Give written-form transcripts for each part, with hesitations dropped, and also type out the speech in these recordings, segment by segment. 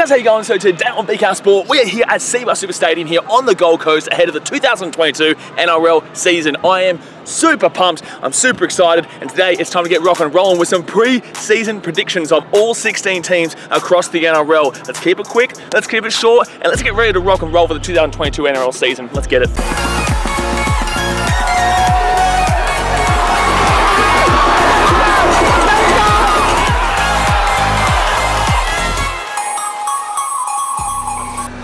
guys, how you going? So today on BKRsport, we are here at Seabus Super Stadium here on the Gold Coast ahead of the 2022 NRL season. I am super pumped, I'm super excited, and today it's time to get rock and rolling with some pre-season predictions of all 16 teams across the NRL. Let's keep it quick, let's keep it short, and let's get ready to rock and roll for the 2022 NRL season. Let's get it.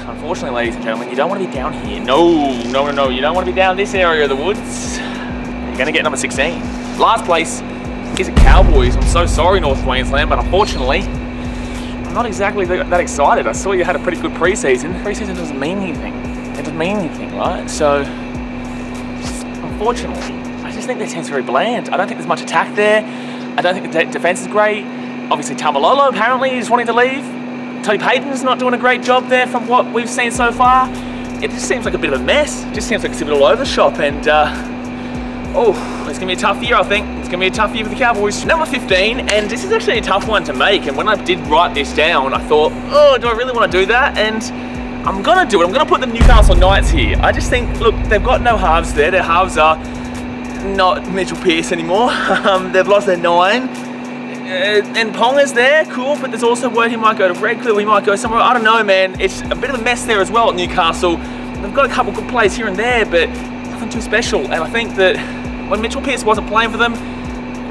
Unfortunately, ladies and gentlemen, you don't want to be down here. No, you don't want to be down this area of the woods. You're going to get number 16. Last place is the Cowboys. I'm so sorry, North Queensland, but unfortunately, I'm not exactly that excited. I saw you had a pretty good pre-season. Pre-season doesn't mean anything. It doesn't mean anything, right? So, unfortunately, I just think their team's very bland. I don't think there's much attack there. I don't think the defense is great. Obviously, Tamalolo apparently is wanting to leave. Tony Payton's not doing a great job there from what we've seen so far. It just seems like a bit of a mess. It just seems like it's a bit all over the shop, and it's gonna be a tough year, I think. It's gonna be a tough year for the Cowboys. Number 15, and this is actually a tough one to make, and when I did write this down, I thought, oh, do I really want to do that? And I'm gonna do it. I'm gonna put the Newcastle Knights here. I just think, look, they've got no halves there. Their halves are not Mitchell Pearce anymore. They've lost their 9. And Ponga's there, cool, but there's also word he might go to Redcliffe, he might go somewhere, I don't know, man. It's a bit of a mess there as well at Newcastle. They've got a couple good players here and there, but nothing too special. And I think that when Mitchell Pearce wasn't playing for them,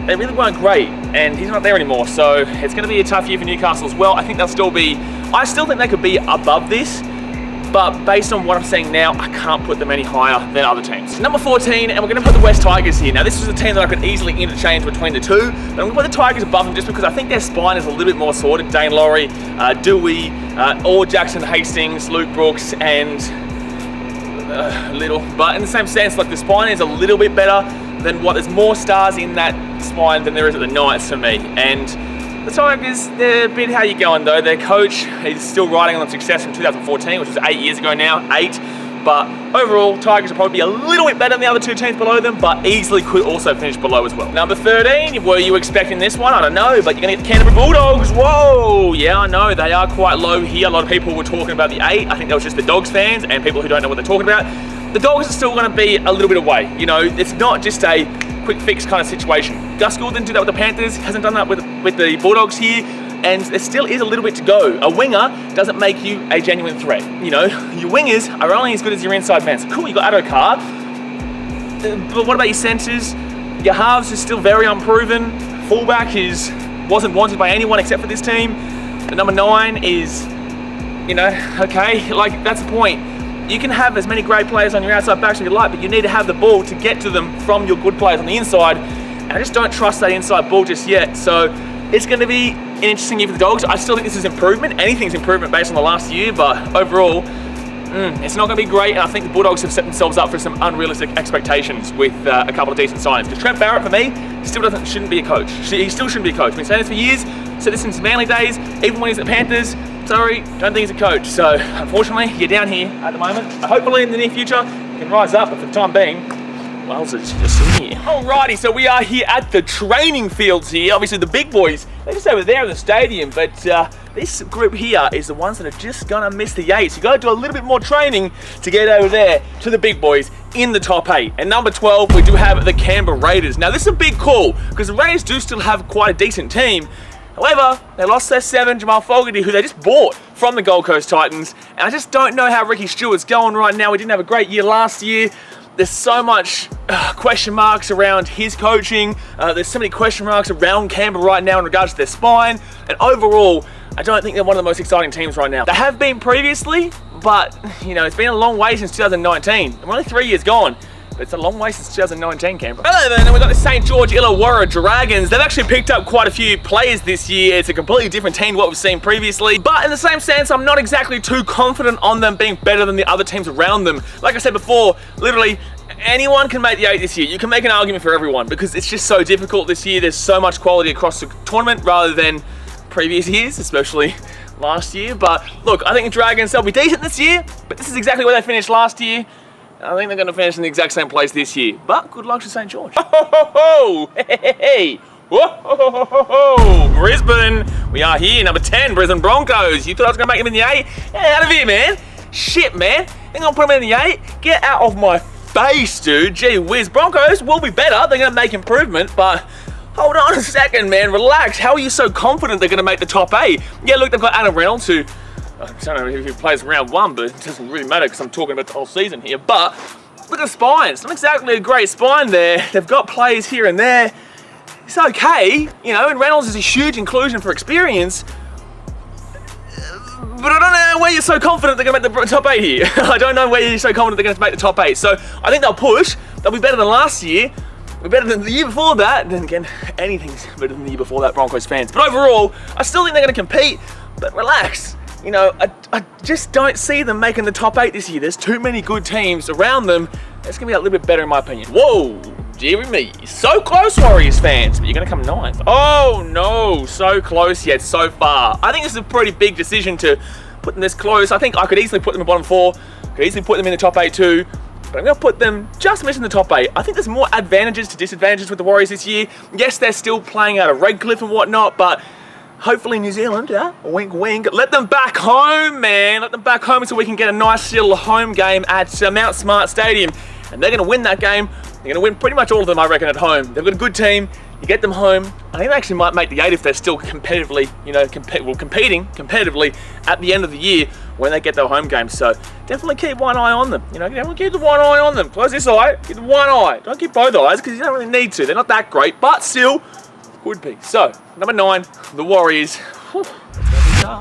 they really weren't great, and he's not there anymore. So it's going to be a tough year for Newcastle as well. I think they'll still be, I still think they could be above this, but based on what I'm seeing now, I can't put them any higher than other teams. Number 14, and we're going to put the West Tigers here. Now, this was a team that I could easily interchange between the two, but I'm going to put the Tigers above them just because I think their spine is a little bit more sorted. Dane Laurie, Dewey, or Jackson Hastings, Luke Brooks, and Little. But in the same sense, like the spine is a little bit better than what, there's more stars in that spine than there is at the Knights for me. And the Tigers, they're a bit how you going though. Their coach is still riding on the success from 2014, which was 8 years ago now, 8. But overall, Tigers will probably be a little bit better than the other two teams below them, but easily could also finish below as well. Number 13, were you expecting this one? I don't know, but you're gonna get the Canterbury Bulldogs. Whoa, yeah, I know, they are quite low here. A lot of people were talking about the 8. I think that was just the Dogs fans and people who don't know what they're talking about. The Dogs are still gonna be a little bit away. You know, it's not just a quick fix kind of situation. Gus Gould didn't do that with the Panthers, hasn't done that with the Bulldogs here, and there still is a little bit to go. A winger doesn't make you a genuine threat. You know, your wingers are only as good as your inside men. So cool, you got Addo-Carr, but what about your centres? Your halves are still very unproven. Fullback wasn't wanted by anyone except for this team. The number 9 is, you know, okay, like that's the point. You can have as many great players on your outside backs as you like, but you need to have the ball to get to them from your good players on the inside. And I just don't trust that inside ball just yet. So it's going to be an interesting year for the Dogs. I still think this is improvement. Anything's improvement based on the last year, but overall, it's not going to be great. And I think the Bulldogs have set themselves up for some unrealistic expectations with a couple of decent signings. Because Trent Barrett, for me, still shouldn't be a coach. He still shouldn't be a coach. I've been saying this for years. Said this since Manly days. Even when he's at Panthers, sorry, don't think he's a coach. So unfortunately, you're down here at the moment. Hopefully in the near future, you can rise up. But for the time being, well, it's just in here. Alrighty, so we are here at the training fields here. Obviously the big boys, they're just over there in the stadium, but this group here is the ones that are just gonna miss the 8. So you gotta do a little bit more training to get over there to the big boys in the top 8. And number 12, we do have the Canberra Raiders. Now this is a big call, because the Raiders do still have quite a decent team. However, they lost their 7, Jamal Fogarty, who they just bought from the Gold Coast Titans. And I just don't know how Ricky Stewart's going right now. He didn't have a great year last year. There's so much question marks around his coaching. There's so many question marks around Canberra right now in regards to their spine. And overall, I don't think they're one of the most exciting teams right now. They have been previously, but you know, it's been a long way since 2019. We're only 3 years gone. It's a long way since 2019, Canberra. Hello then, we've got the St. George Illawarra Dragons. They've actually picked up quite a few players this year. It's a completely different team to what we've seen previously. But in the same sense, I'm not exactly too confident on them being better than the other teams around them. Like I said before, literally, anyone can make the 8 this year. You can make an argument for everyone because it's just so difficult this year. There's so much quality across the tournament rather than previous years, especially last year. But look, I think the Dragons, they'll be decent this year, but this is exactly where they finished last year. I think they're going to finish in the exact same place this year. But good luck to St. George. Ho, ho, ho, ho. Hey, hey, hey. Whoa, ho, ho, ho, ho, ho. Brisbane, We are here, number 10, Brisbane Broncos. You thought I was going to make them in the 8? Get out of here, man. Shit, man. They're going to put them in the 8? Get out of my face, dude. Gee whiz. Broncos will be better. They're going to make improvement, but hold on a second, man. Relax. How are you so confident they're going to make the top 8? Yeah, look, they've got Adam Reynolds, who I don't know if he plays round 1, but it doesn't really matter because I'm talking about the whole season here. But look at the spine. It's not exactly a great spine there. They've got players here and there. It's okay, you know, and Reynolds is a huge inclusion for experience. But I don't know where you're so confident they're going to make the top 8 here. I don't know where you're so confident they're going to make the top 8. So I think they'll push. They'll be better than last year. They'll be better than the year before that. And then again, anything's better than the year before that, Broncos fans. But overall, I still think they're going to compete. But relax. You know, I just don't see them making the top 8 this year. There's too many good teams around them. It's going to be a little bit better in my opinion. Whoa, dearie me. So close, Warriors fans, but you're going to come 9th. Oh no, so close yet so far. I think this is a pretty big decision to put them this close. I think I could easily put them in bottom 4. Could easily put them in the top 8 too. But I'm going to put them just missing the top 8. I think there's more advantages to disadvantages with the Warriors this year. Yes, they're still playing out of Redcliffe and whatnot, but hopefully New Zealand, yeah, wink wink, let them back home, man. Let them back home so we can get a nice little home game at Mount Smart Stadium. And they're going to win that game. They're going to win pretty much all of them, I reckon, at home. They've got a good team. You get them home. I think they actually might make the 8 if they're still competitively, you know, competing competitively at the end of the year when they get their home games. So definitely keep one eye on them. You know, definitely keep the one eye on them. Close this eye, keep the one eye. Don't keep both eyes because you don't really need to. They're not that great, but still would be. So, number 9, the Warriors. Whew,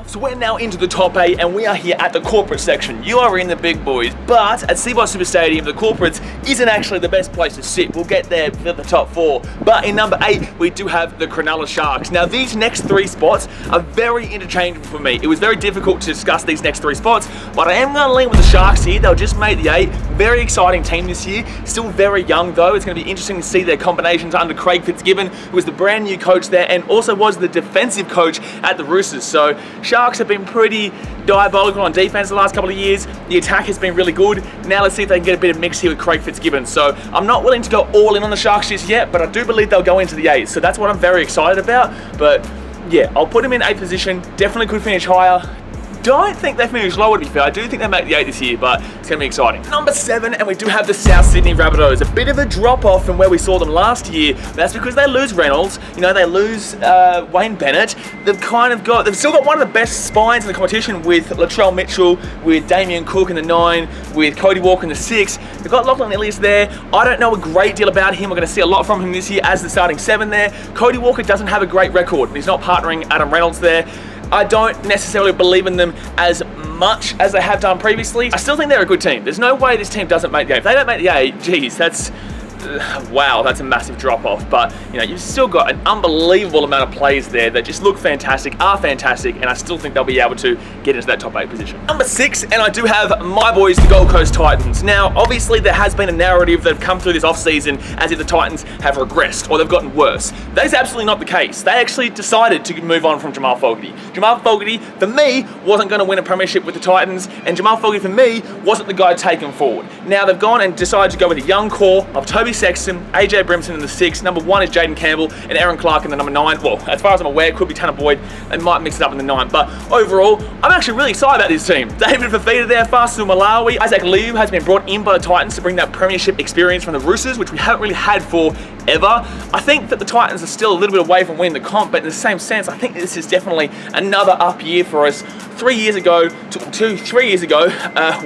so we're now into the top 8 and we are here at the corporate section. You are in the big boys, but at Seaboss Super Stadium, the corporates isn't actually the best place to sit. We'll get there for the top 4. But in number 8, we do have the Cronulla Sharks. Now these next 3 spots are very interchangeable for me. It was very difficult to discuss these next 3 spots, but I am going to lean with the Sharks here. They'll just make the 8. Very exciting team this year. Still very young though. It's going to be interesting to see their combinations under Craig Fitzgibbon, who was the brand new coach there and also was the defensive coach at the Roosters. So Sharks have been pretty diabolical on defense the last couple of years. The attack has been really good. Now let's see if they can get a bit of mix here with Craig Fitzgibbon. So I'm not willing to go all in on the Sharks just yet, but I do believe they'll go into the 8. So that's what I'm very excited about. But yeah, I'll put them in 8th position. Definitely could finish higher. Don't think they finish lower, to be fair. I do think they make the 8 this year, but it's going to be exciting. Number 7, and we do have the South Sydney Rabbitohs. A bit of a drop-off from where we saw them last year. That's because they lose Reynolds. You know, they lose Wayne Bennett. They've still got one of the best spines in the competition with Latrell Mitchell, with Damien Cook in the 9, with Cody Walker in the 6. They've got Lachlan Ilias there. I don't know a great deal about him. We're going to see a lot from him this year as the starting 7 there. Cody Walker doesn't have a great record. He's not partnering Adam Reynolds there. I don't necessarily believe in them as much as they have done previously. I still think they're a good team. There's no way this team doesn't make the 8. If they don't make the 8, geez, that's wow, that's a massive drop-off. But, you know, you've still got an unbelievable amount of players there that just look fantastic, are fantastic, and I still think they'll be able to get into that top 8 position. Number 6, and I do have my boys, the Gold Coast Titans. Now, obviously, there has been a narrative that have come through this off-season as if the Titans have regressed or they've gotten worse. That is absolutely not the case. They actually decided to move on from Jamal Fogarty. Jamal Fogarty, for me, wasn't going to win a premiership with the Titans, and Jamal Fogarty, for me, wasn't the guy taken forward. Now, they've gone and decided to go with a young core of Toby Sexton, AJ Brimson in the 6, number 1 is Jaden Campbell, and Aaron Clark in the number 9. Well, as far as I'm aware, it could be Tanner Boyd. They might mix it up in the 9. But overall, I'm actually really excited about this team. David Fafita there, Fasu Malawi. Isaac Liu has been brought in by the Titans to bring that premiership experience from the Roosters, which we haven't really had for ever. I think that the Titans are still a little bit away from winning the comp, but in the same sense, I think this is definitely another up year for us. 3 years ago,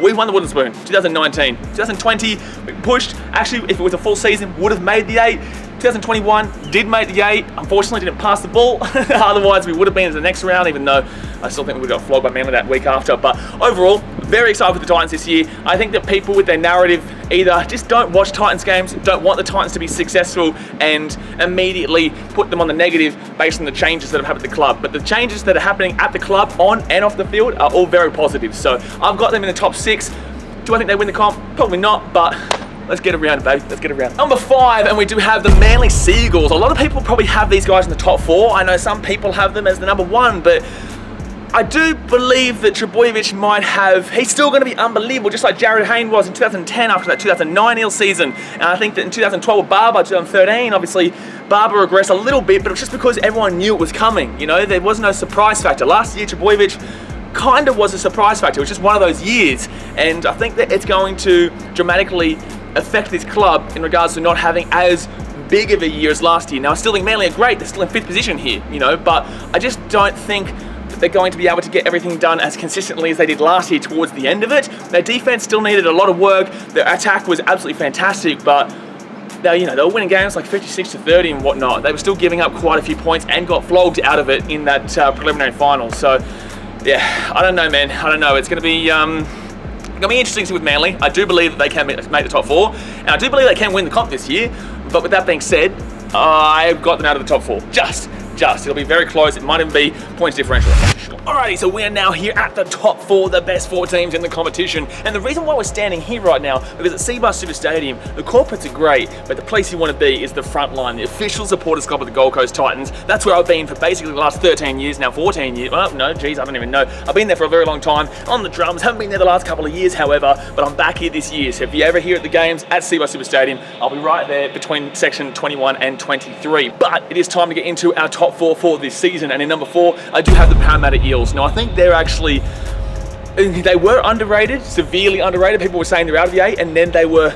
we won the Wooden Spoon, 2019. 2020, we pushed. Actually, if it was a full season, would have made the 8. 2021 did make the 8. Unfortunately, didn't pass the ball. Otherwise, we would have been in the next round, even though I still think we got flogged by Manly that week after. But overall, very excited for the Titans this year. I think that people with their narrative either just don't watch Titans games, don't want the Titans to be successful, and immediately put them on the negative based on the changes that have happened at the club. But the changes that are happening at the club, on and off the field, are all very positive. So I've got them in the top 6. Do I think they win the comp? Probably not, but let's get around, baby. Let's get around. Number 5, and we do have the Manly Seagulls. A lot of people probably have these guys in the top 4. I know some people have them as the number 1, but I do believe that Trbojevic might have, he's still going to be unbelievable, just like Jared Hayne was in 2010 after that 2009 season. And I think that in 2012 with Barber, 2013, obviously Barber regressed a little bit, but it was just because everyone knew it was coming. You know, there was no surprise factor. Last year, Trbojevic kind of was a surprise factor. It was just one of those years, and I think that it's going to dramatically affect this club in regards to not having as big of a year as last year. Now, I still think Manly are great. They're still in 5th position here, you know, but I just don't think that they're going to be able to get everything done as consistently as they did last year towards the end of it. Their defense still needed a lot of work. Their attack was absolutely fantastic, but they were winning games like 56-30 and whatnot. They were still giving up quite a few points and got flogged out of it in that preliminary final. So, yeah, I don't know, man. I don't know. It's going to be interesting to see with Manly. I do believe that they can make the top 4, and I do believe they can win the comp this year. But with that being said, I've got them out of the top 4. Just. It'll be very close. It might even be points differential. Alrighty, so we are now here at the top 4, the best 4 teams in the competition. And the reason why we're standing here right now, because at Seabus Super Stadium, the corporates are great, but the place you want to be is the front line, the official supporters club of the Gold Coast Titans. That's where I've been for basically the last 13 years now, 14 years. Well, no, geez, I don't even know. I've been there for a very long time on the drums. Haven't been there the last couple of years, however, but I'm back here this year. So if you're ever here at the games at Seabus Super Stadium, I'll be right there between section 21 and 23. But it is time to get into our top 4 for this season, and in number 4, I do have the Parramatta Eels. Now, I think they were underrated, severely underrated. People were saying they're out of the 8, and then they were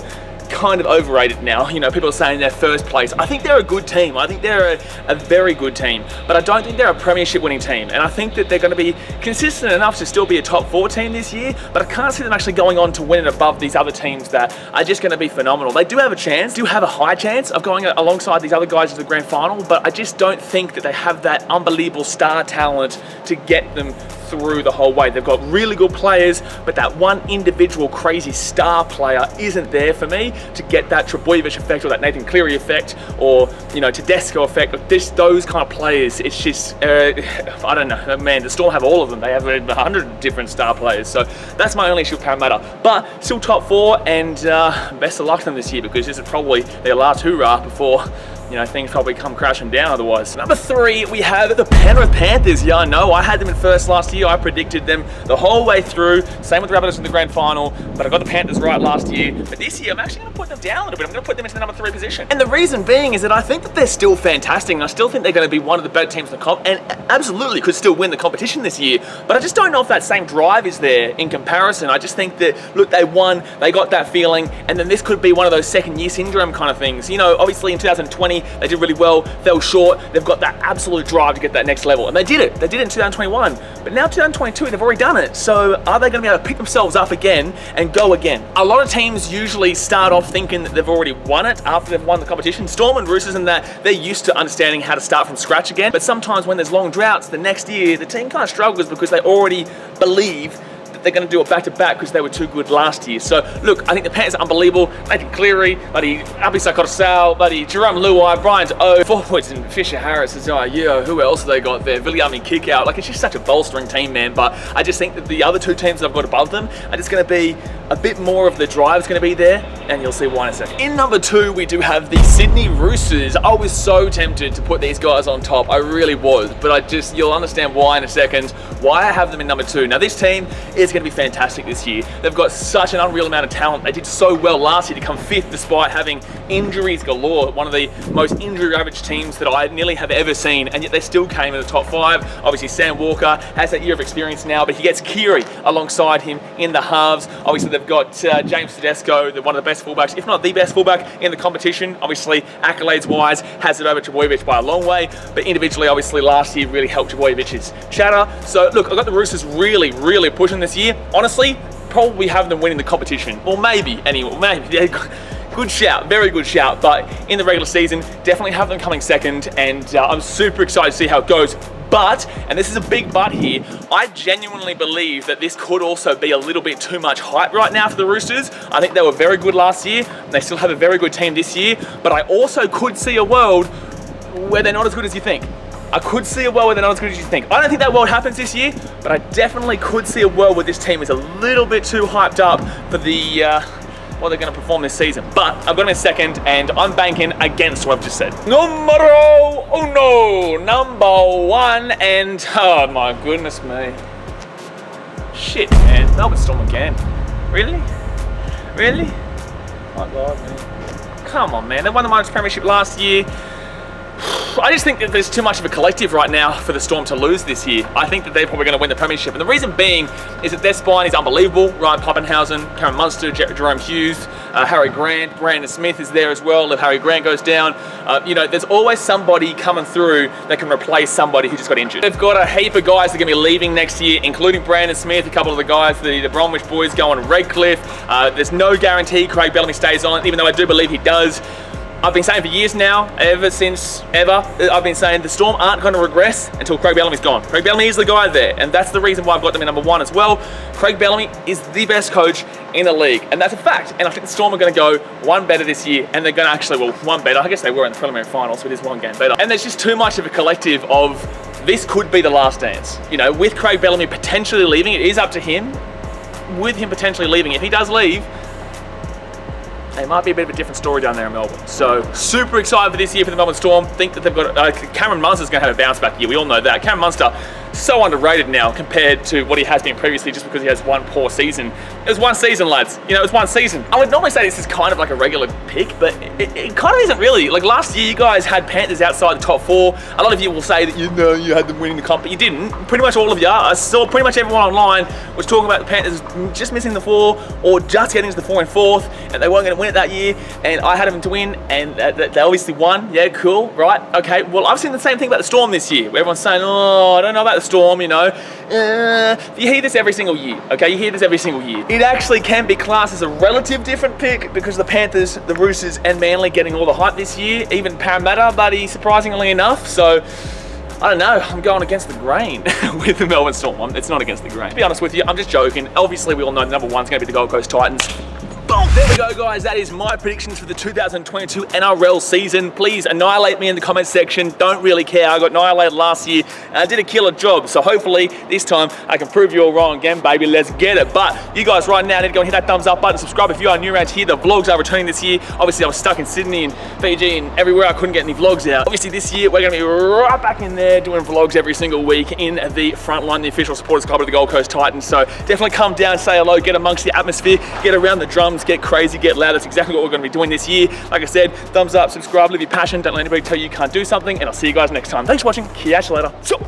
kind of overrated now. You know, people are saying they're first place. I think they're a good team. I think they're a very good team, but I don't think they're a premiership winning team. And I think that they're going to be consistent enough to still be a top 4 team this year, but I can't see them actually going on to win it above these other teams that are just going to be phenomenal. They do have a chance, do have a high chance of going alongside these other guys to the grand final, but I just don't think that they have that unbelievable star talent to get them through the whole way. They've got really good players, but that one individual crazy star player isn't there for me to get that Trbojevic effect or that Nathan Cleary effect or, you know, Tedesco effect. Those kind of players, it's just, I don't know, man, the Storm have all of them. They have 100 different star players. So that's my only issue with Parramatta. But still top 4, and best of luck to them this year, because this is probably their last hoorah before, you know, things probably come crashing down otherwise. Number 3, we have the Penrith Panthers. Yeah, I know, I had them in first last year. I predicted them the whole way through. Same with the Rabbitohs in the grand final, but I got the Panthers right last year. But this year, I'm actually going to put them down a little bit. I'm going to put them into the number 3 position. And the reason being is that I think that they're still fantastic, and I still think they're going to be one of the better teams in the comp, and absolutely could still win the competition this year. But I just don't know if that same drive is there in comparison. I just think that, look, they won, they got that feeling, and then this could be one of those second-year syndrome kind of things. You know, obviously in 2020, they did really well, fell short. They've got that absolute drive to get that next level, and they did it. They did it in 2021, but now 2022, they've already done it. So are they going to be able to pick themselves up again and go again? A lot of teams usually start off thinking that they've already won it after they've won the competition. Storm and Roosters and that, they're used to understanding how to start from scratch again, but sometimes when there's long droughts, the next year, the team kind of struggles because they already believe they're going to do it back-to-back because they were too good last year. So, look, I think the Panthers are unbelievable. Nathan Cleary, buddy, Abisai Kotosau, buddy, Jerome Luai, Bryant O, forwards, and Fisher Harris as well. Yeah, who else have they got there? Viliami kick out. Like, it's just such a bolstering team, man. But I just think that the other 2 teams that I've got above them are just going to be a bit more of the drive's going to be there, and you'll see why in a second. In number 2, we do have the Sydney Roosters. I was so tempted to put these guys on top. I really was, but you'll understand why in a second, why I have them in number 2. Now, this team is going to be fantastic this year. They've got such an unreal amount of talent. They did so well last year to come 5th despite having injuries galore. One of the most injury-ravaged teams that I nearly have ever seen, and yet they still came in the top 5. Obviously, Sam Walker has that year of experience now, but he gets Keary alongside him in the halves. Obviously, they've got James Tedesco, one of the best fullbacks, if not the best fullback in the competition. Obviously, accolades-wise, has it over Trbojevic by a long way, but individually, obviously, last year really helped Trbojevich's chatter. So, look, I've got the Roosters really, really pushing this year. Honestly, probably have them winning the competition. Or maybe, anyway, maybe. Yeah, good shout, very good shout. But in the regular season, definitely have them coming second, and I'm super excited to see how it goes. But, and this is a big but here, I genuinely believe that this could also be a little bit too much hype right now for the Roosters. I think they were very good last year, and they still have a very good team this year, but I also could see a world where they're not as good as you think. I could see a world where they're not as good as you think. I don't think that world happens this year, but I definitely could see a world where this team is a little bit too hyped up for the what they're going to perform this season. But I've got them in second, and I'm banking against what I've just said. Numero uno, number 1, and oh my goodness me. Shit, man, Melbourne Storm again. Really? Really? My God, man. Come on, man. They won the Miners Premiership last year. I just think that there's too much of a collective right now for the Storm to lose this year. I think that they're probably going to win the premiership. And the reason being is that their spine is unbelievable. Ryan Pappenhausen, Cameron Munster, Jerome Hughes, Harry Grant, Brandon Smith is there as well. If Harry Grant goes down, you know, there's always somebody coming through that can replace somebody who just got injured. They've got a heap of guys that are going to be leaving next year, including Brandon Smith, a couple of the guys, the Bromwich boys going Redcliffe. There's no guarantee Craig Bellamy stays on, even though I do believe he does. I've been saying for years now, I've been saying the Storm aren't going to regress until Craig Bellamy's gone. Craig Bellamy is the guy there, and that's the reason why I've got them in number 1 as well. Craig Bellamy is the best coach in the league, and that's a fact. And I think the Storm are going to go one better this year, and they're going to actually, well, one better. I guess they were in the preliminary final, so it is one game better. And there's just too much of a collective of this could be the last dance. You know, with Craig Bellamy potentially leaving, it is up to him. With him potentially leaving, if he does leave, it might be a bit of a different story down there in Melbourne. So super excited for this year for the Melbourne Storm. Think that they've got Cameron Munster's going to have a bounce back year. We all know that. Cameron Munster, so underrated now compared to what he has been previously, just because he has one poor season. It was one season, lads. You know, it was one season. I would normally say this is kind of like a regular pick, but it kind of isn't really. Like last year, you guys had Panthers outside the top 4. A lot of you will say that you know you had them winning the comp, but you didn't. Pretty much all of you. I saw pretty much everyone online was talking about the Panthers just missing the 4 or just getting to the 4 and 4th, and they weren't going to win it that year. And I had them to win, and they obviously won. Yeah, cool, right? Okay. Well, I've seen the same thing about the Storm this year, where everyone's saying, "Oh, I don't know about the Storm." You know, you hear this every single year. Okay, you hear this every single year. It actually can be classed as a relative different pick because the Panthers, the Roosters, and Manly getting all the hype this year. Even Parramatta, buddy, surprisingly enough. So I don't know, I'm going against the grain with the Melbourne Storm. It's not against the grain. To be honest with you, I'm just joking. Obviously, we all know number 1's going to be the Gold Coast Titans. Boom! There we go, guys. That is my predictions for the 2022 NRL season. Please annihilate me in the comments section. Don't really care. I got annihilated last year and I did a killer job. So hopefully this time I can prove you all wrong again, baby. Let's get it. But you guys right now need to go and hit that thumbs up button. Subscribe if you are new around here. The vlogs are returning this year. Obviously, I was stuck in Sydney and Fiji and everywhere. I couldn't get any vlogs out. Obviously, this year we're going to be right back in there doing vlogs every single week in the front line, the official supporters club of the Gold Coast Titans. So definitely come down, say hello, get amongst the atmosphere, get around the drums, get crazy, get loud. That's exactly what we're going to be doing this year. Like I said, thumbs up, subscribe, live your passion. Don't let anybody tell you can't do something. And I'll see you guys next time. Thanks for watching. Catch you later. So